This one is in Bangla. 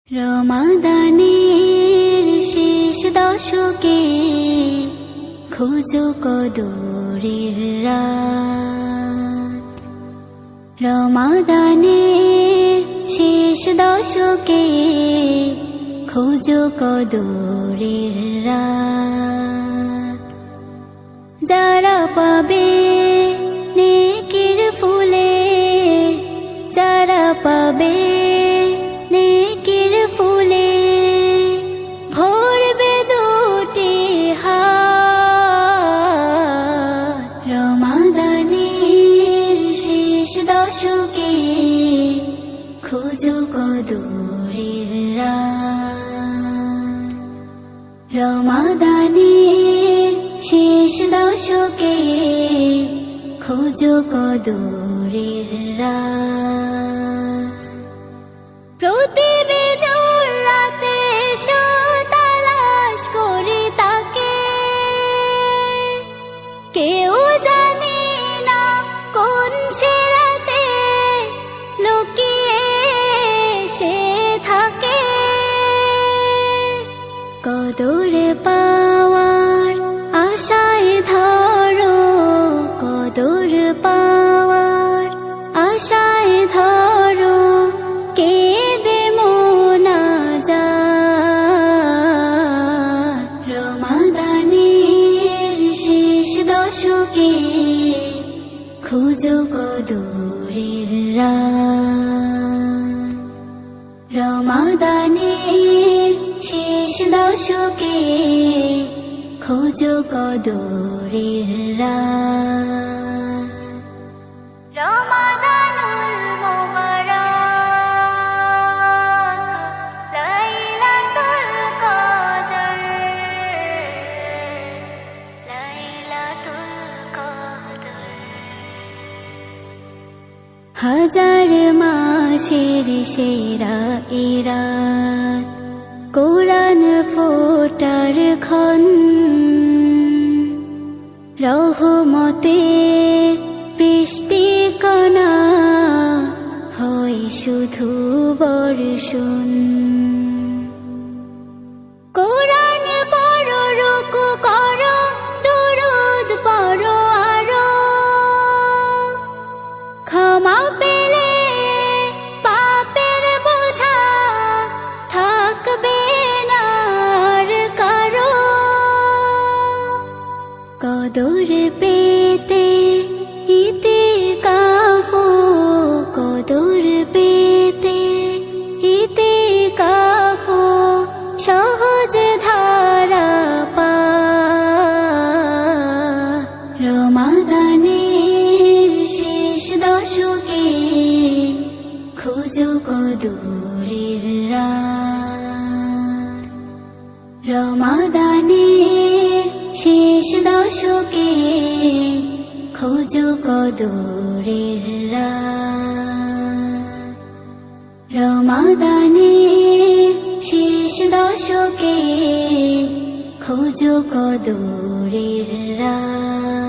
রমাদানের শেষ দশকে খোঁজো কদরের রাত। রমাদানের শেষ দশকে খোঁজো কদরের রাত। যারা পাবে নেকির ফুলে, যারা পাবে নেকির ফুলে, ভরবে দুটি হাত। রমাদানের শেষ দশকে খোঁজো কদরের রাত। রমাদানের শেষ দশকে খোঁজো কদরের রাত। প্রতি বেজোর রাতে তালাশ করি তাকে, কেউ জানে না কোন সে রাতে লুকিয়ে সে থাকে। কদর পাওয়ার আশায় ধরো, কদর পাওয়ার আশায় ধরো, কেঁদে মোনাজাত। রমাদানের শেষ দশকে খোঁজো কদরের রাত। রমাদানের শেষ দশকে খোঁজো কদরের রাত। রমাদানুল মুবারক, লাইলাতুল কদর, লাইলাতুল কদর। হাজার মাসের সেরা এই রাত, কোরআন ফোটার ক্ষণ, রহমতের বৃষ্টি কণা হয় শুধু বর্ষণ। কোরআন পড়ো, রুকু করো, দুরূদ পড়ো আরো, ক্ষমা পেলে পাপের বোঝা থাকবে না আর কারো। কদর পেতে ইতিকাফ, কদর পেতে ইতিকাফ, সহজ ধারা পা। রমাদানের শেষ দশকে খোঁজো কদরের রাত। রমাদানের শেষ দশকে খোঁজো কদরের রাত। রমাদানের শেষ দশকে খোঁজো কদরের রাত।